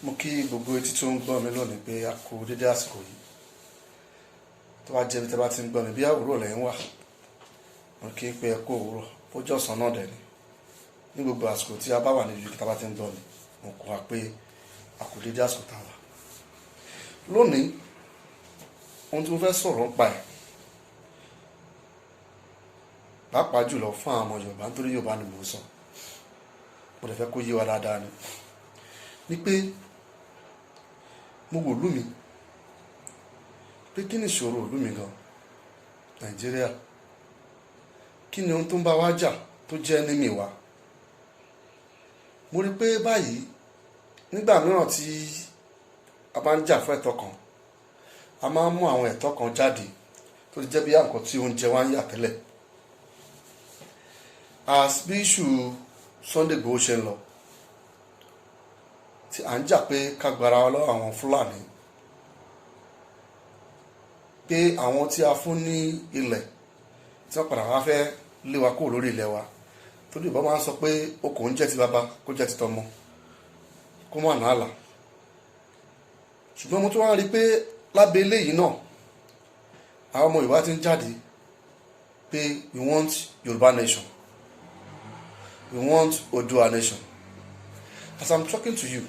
Mo kí gbogbo etí tó ń gbọ́ mi lónìí pé a kú dédé àsìkò yìí. Tó bá jẹ́ bí tẹ́ bá ti ń gbọ́ mi bí àwòrán lẹ́yìn wà, mo kí pé ẹ kú òwúrọ̀ ó jẹ́ ọ̀sán náà dẹ̀ ni. Ní gbogbo àsìkò tí a bá wà níbi tí a bá ti ń gbọ́ mi, mo kọ́ wa pé a kú dédé àsìkò tá a wà. Lónìí, ohun tí mo fẹ́ sọ̀rọ̀ ń pa ẹ̀, pàápàá jùlọ fún àwọn ọmọ Yorùbá nítorí Yorùbá ni mò ń sọ. Mo dẹ̀ fẹ́ kó yé wa dáadáa ni pé mo wò lú mi pé kí ni ìṣòro ìlú mi gan Nàìjíríà, kí ni ohun tó ń bá wa jà tó jẹ́ enemy wa. Mo rí pé báyìí nígbà mìíràn tí a bá ń jà fún ẹ̀tọ́ kan, a máa ń mú àwọn ẹ̀tọ́ kan jáde tó ti jẹ́ bí àǹkọ́ tí oúnjẹ wa ń yà tẹ́lẹ̀. As bí iṣu Sunday Igboho ṣe ń lọ, tí à ń jà pé ká gbara wa lọ́wọ́ àwọn Fúlàní, pé àwọn tí a fún ní ilẹ̀ tí wọ́n padà wá fẹ́ lé wa kúrò lórí ilẹ̀ wa, torí ìbọn máa ń sọ pé okùn ń jẹ́ ti bàbá kó jẹ́ ti tọmọ kó má nàá là. Ṣùgbọ́n mo tún wá rí i pé lábẹ́ eléyìí náà àwọn ọmọ Yorùbá ti ń jáde pé we want Yorùbá nation, we want Oòduà nation. As I'm talking to you,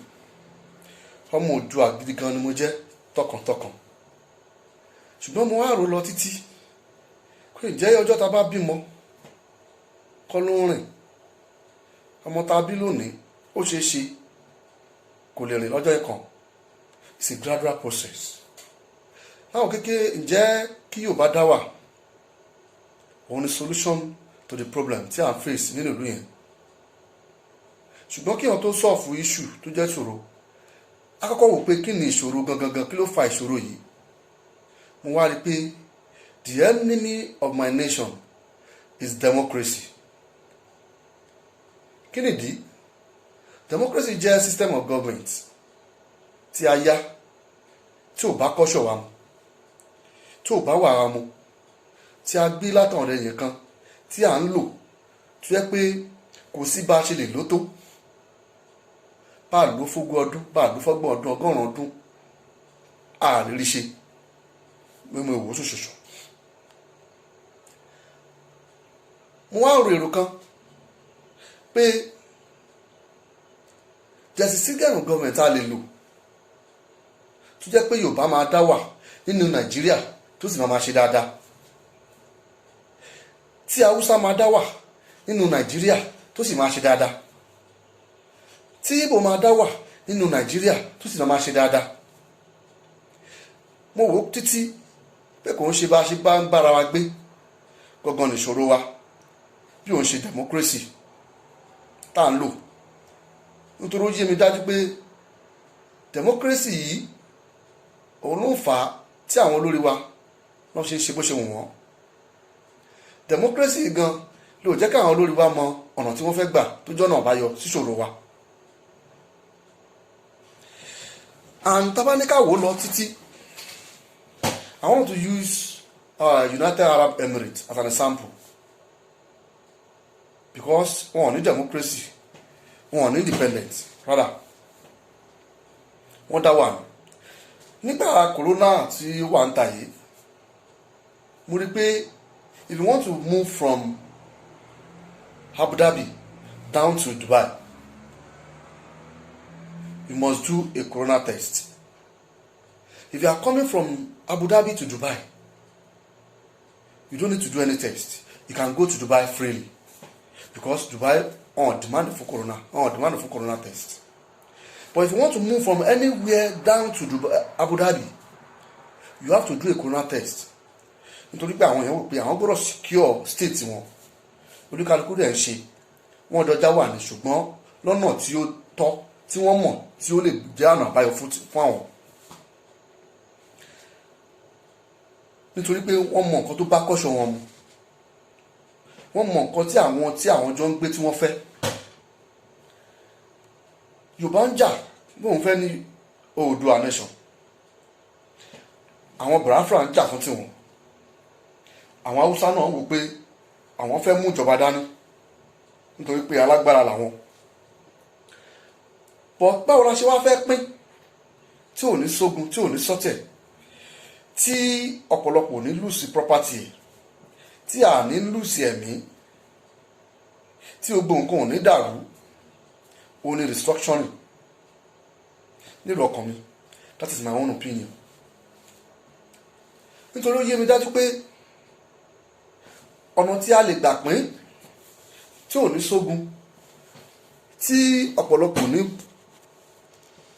ọmọ Oòduà gidi gan ni mo jẹ́ tọkàntọkàn. Ṣùgbọ́n mo wá rò lọ títí pé ǹjẹ́ ọjọ́ ta bá bímọ kọ́ ló ń rìn, ọmọ ta bí lónìí ó ṣeé ṣe kò lè rìn lọ́jọ́ ìkan. It's a gradual process. Láwọn kékeré, ǹjẹ́ kí Yorùbá dá wà, òun ni solution to the problem tí à ń face nínú ìlú yẹn. Ṣùgbọ́n kí wọ́n tó solve issue tó jẹ́ ìṣòro, a kọ́kọ́ wò pé kí ni ìṣòro gangan, kí ló fa ìṣòro yìí. Mo wá rí pé the enemy of my nation is democracy. Kí nìdí? Democracy jẹ́ system of government tí a yá, tí ò bá kọ́ṣọ̀ wa mu, tí ò bá wà wa mu, tí a gbé látàn rẹ̀ yẹn kan, tí à ń lò, tó yẹ pé kò sí bá a ṣe lè lò tó. Bá a lò fógún ọdún, bá a lò fọ́gbọ̀n ọdún, ọgọ́rùn-ún ọdún, a lè rí ṣe mímú ìwò ṣoṣoṣo. Mo wá rò èrò kan pé jẹ́sí sígẹ̀rùn gọ́ọ̀mẹ̀ntì a lè lò tó jẹ́ pé Yorùbá máa dá wà nínú Nàìjíríà tó sì máa ṣe dáadáa, tí Haúsá máa dá wà nínú Nàìjíríà tó sì máa ṣe dáadáa, tí Ìgbò máa dá wà nínú Nàìjíríà tó sì máa ṣe dáadáa. Mo wò títí pé kò ń ṣe bá a ṣe bá ń bára wa gbé gangan nìṣòro wa, bí òun ṣe democracy tá à ń lò. Nítorí ó yé mi dájú pé democracy yìí òun ló ń fà á tí àwọn olórí wa náà ṣe ń ṣe bó ṣe wù wọ́n. Democracy gan ló jẹ́ káwọn olórí wa mọ ọ̀nà tí wọ́n fẹ́ gbà tó jọ́nà àbáyọ síṣòro wa. And tabaníkà wò lọ títí, I want to use United Arab Emirates as an example, because wọn ò ní democracy, wọn ò ní independence, rather wọ́n dá wà ní. Nígbà corona tí ó wà ń ta yìí, mo rí pé if you want to move from Abu Dhabi down to Dubai, you must do a corona test. If you are coming from Abu Dhabi to Dubai, you don't need to do any test. You can go to Dubai freely, because Dubai on demand for corona test. But if you want to move from anywhere down to Dubai, Abu Dhabi, you have to do a corona test. Nítorí pé àwọn èèyàn wò pé àwọn gbọ́dọ̀ secure state wọn, oníkálukú dẹ̀ ń ṣe, wọ́n dọjá wà ní, ṣùgbọ́n lọ́nà tí ó tọ́, tí wọ́n mọ̀, tí ó lè jẹ́ ọ̀nà àbáyọ fún àwọn. Nítorí pé wọ́n mọ nǹkan tó bá kọ́ṣọ́ wọn mu, wọ́n mọ nǹkan tí àwọn jọ ń gbé tí wọ́n fẹ́. Yorùbá ń jà bóun fẹ́ ní Oòduà nation, àwọn Biafra ń jà fún tiwọn, àwọn Haúsá náà wò pé àwọn fẹ́ mú ìjọba dání nítorí pé alágbára làwọn. But báwo la ṣe wá fẹ́ pín tí ò ní sógun, tí ò ní sọ́tẹ̀, tí ọ̀pọ̀lọpọ̀ ò ní lùsì property ẹ̀, tí a ní lùsì ẹ̀mí, tí gbogbo nǹkan ò ní dàrú, òun ni restructuring nílò ọkàn mi. That is my own opinion. Nítorí ó yé mi dájú pé ọ̀nà tí a lè gbà pín tí ò ní sógun, tí ọ̀pọ̀lọpọ̀ ní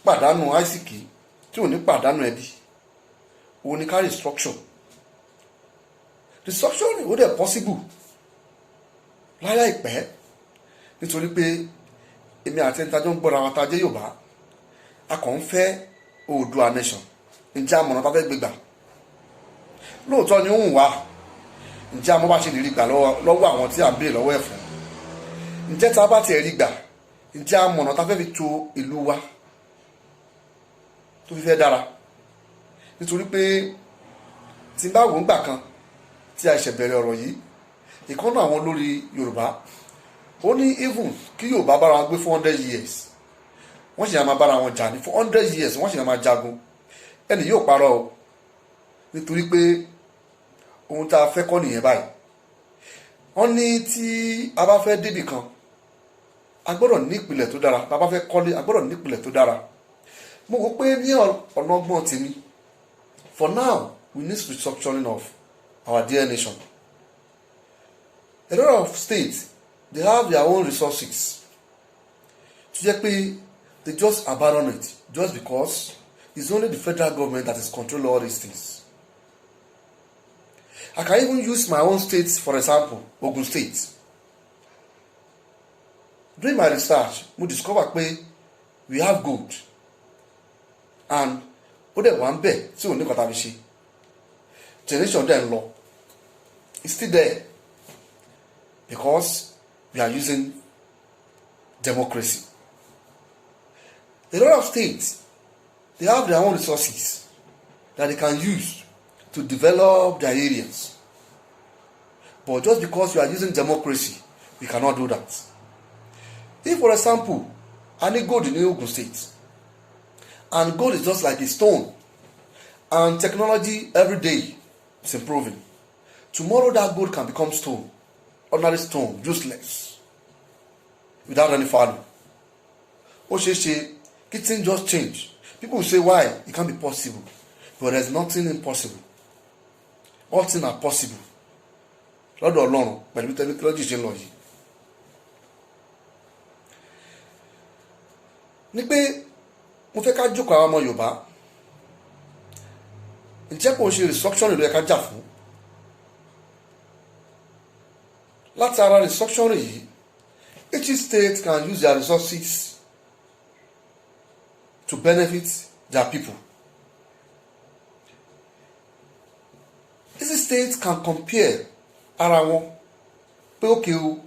pàdánù àìsíkì, tí ò ní pàdánù ẹbí, òun ni ká restructure. Restructuring ó dẹ̀ possible láyà ìpẹ́, nítorí pé èmi àti ẹni tájọ́ ń gbọ́ra wa tá jẹ́ Yorùbá, a kàn ń fẹ́ Oòduà nation. Ǹjẹ́ àmọ̀nà tá fẹ́ gbégbà lóòótọ́ ni ó ń wá? Ǹjẹ́ àmọ́ bá ṣe lè rí gbà lọ́wọ́ àwọn tí à ń béèrè lọ́wọ́ ẹ̀ fún? Ǹjẹ́ tá a bá tiẹ̀ rí gbà, ǹjẹ́ àmọ̀nà tá fẹ́ fi tò ìlú wa tó fi fẹ́ dára? Nítorí pé tí n bá wò ń gbà kan tí a ṣẹ̀ bẹ̀rẹ̀ ọ̀rọ̀ yìí, ìkànnà àwọn olórí Yorùbá ó ní even kí Yorùbá bára wọn gbé for 100 years, wọ́n sì yàn máa bára wọn jà ní for 100 years, wọ́n sì yàn máa jagun, ẹni yóò parọ́ o. Nítorí pé ohun tá a fẹ́ kọ́ nìyẹn báyìí. Wọ́n ní tí a bá fẹ́ débì kan, a gbọ́dọ̀ ní ìpìlẹ̀ tó dára. Tá a bá fẹ́ kọ́lé, a gbọ́dọ̀ ní ìpìlẹ̀ tó dára. Mo wò pé ní ọ̀nà ọgbọ́n tèmi, for now we need restructuring of our dear nation. A lot of states, they have their own resources tó jẹ́ pé they just abandon it just because it's only the federal government that is controlling all these things. I can even use my own state for example, Ogun State. During my research, mo discover pé we have gold, and ó dẹ̀ wà ń bẹ̀ tí ò ní kọ́ta fi ṣe. Generation dẹ̀ ń lọ, it's still there because we are using democracy. A lot of states, they have their own resources that they can use to develop their areas. But just because you are using democracy, we cannot do that. If, for example, I need gold in Ogun State, and gold is just like a stone, and technology every day is improving, tomorrow that gold can become stone, ordinary stone, useless, without any value. Ó ṣeé ṣe kí things just change. People will say why it can't be possible, but there's nothing impossible. All things are possible. Lọ́dọ̀ Ọlọ́run pẹ̀lú technology ṣe ń lọ yìí. Ní pé mo fẹ́ ká jókòó àwọn ọmọ Yorùbá, ǹjẹ́ kò ń ṣe restructuring ló yẹ ká jà fún? Láti ara restructuring yìí, each state can use their resources to benefit their people. Each state can compare ara wọn pé ókè o,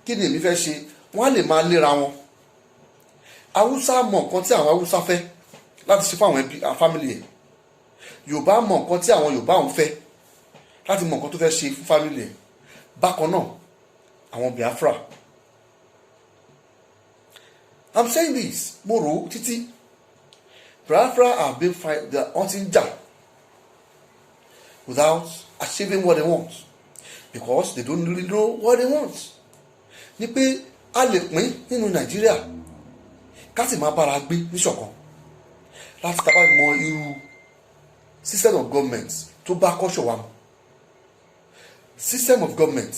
kí ni èmi fẹ́ ṣe? Wọ́n á lè máa léra wọn. Haúsá mọ nǹkan tí àwọn Haúsá fẹ́ láti ṣe fún àwọn ẹbí àwọn family ẹ̀. Yorùbá mọ nǹkan tí àwọn Yorùbá ń fẹ́ láti mọ nǹkan tó fẹ́ ṣe fún family ẹ̀. Bákan náà àwọn Biafra. I'm saying this, mo rò ó títí. Biafra have been fight the hunting jà without achieving what they want, because they don't really know what they want. Ní pé a lè pín nínú Nàìjíríà ká sì máa bára gbé níṣọ̀kan láti ká bá mọ irú system of government tó bá kọ́ṣọ̀ wa mu, system of government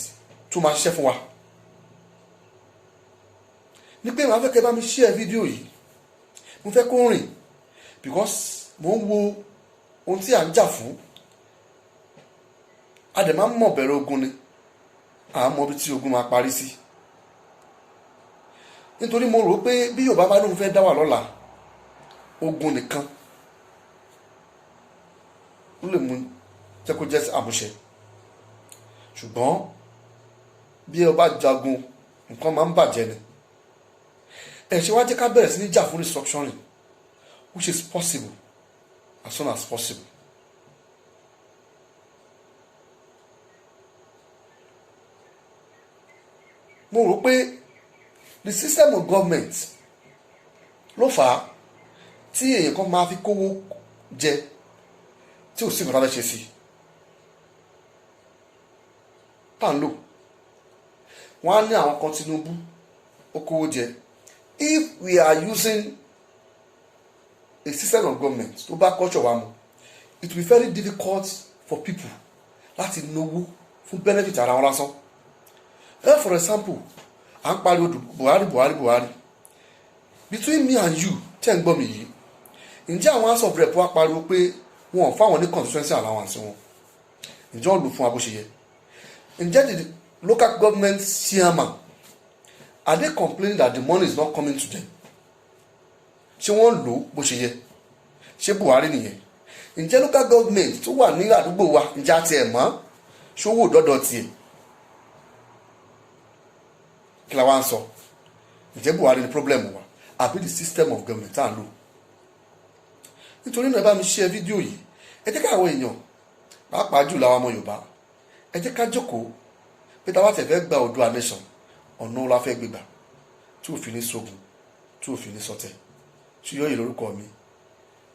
tó máa ṣiṣẹ́ fún wa. Ní pé màá fẹ́ kẹ́ bá mi share fídíò yìí, mo fẹ́ kó rìn, because mo ń wo ohun tí à ń jà fún. A dẹ̀ máa ń mọ̀ bẹ̀rẹ̀ ogun ni, à ń mọ ibi tí ogun máa parí sí. Nítorí mo rò pé bí Yorùbá bá lóun fẹ́ dá wà lọ́la, ogun nìkan ó lè mú jẹ́ kó jẹ́ àmúṣe. Ṣùgbọ́n bí ẹ bá jagun, nǹkan máa ń bàjẹ́ ni. Ẹ ṣe wá jẹ́ ká bẹ̀rẹ̀ sí ní jà fún restructuring, which is possible as soon as possible. Mo rò pé the system of government ló fà á tí èèyàn kan máa fi kówó jẹ tí ò sí nǹkan tá a fẹ́ ṣe sí tá à ń lò. Wọ́n á ní àwọn kan Tinubu ó kówó jẹ. If we are using a system of government tó bá culture wa mu, it will be very difficult for people láti náwó fún benefit ara wọn lásán. For example, à ń pariwo Buhari between me and you tẹ́ ń gbọ́ mi yìí, ǹjẹ́ àwọn house of rep wa pariwo pé wọn ò fáwọn ní constituency allowance wọn? Ǹjẹ́ wọ́n lò fún wa bó ṣe yẹ? Ǹjẹ́ the local government chairman, are they complaining that the money is not coming to them? Ṣé wọ́n lò bó ṣe yẹ? Ṣé Buhari nìyẹn? Ǹjẹ́ local government tó wà ní àdúgbò wa ǹjẹ́ àti ẹ̀ mọ́ ṣówó dọ́dọ̀ tiẹ̀? Kí la wá ń sọ? Ǹjẹ́ Buhari ni problem wa àbí the system of government tá à ń lò? Nítorí náà ẹ bá mi share fídíò yìí, ẹ jẹ́ káwọn èèyàn pàápàá jù láwọn ọmọ Yorùbá, ẹ jẹ́ ká jókòó pé tá a bá tẹ̀ fẹ́ gba Oòduà nation, ọ̀nà la fẹ́ gbégbà tí ò fi ní sógun, tí ò fi ní sọtẹ̀. Ṣíyọ́ yìí lórúkọ mi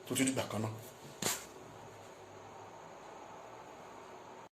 tó tún dìgbà kan náà.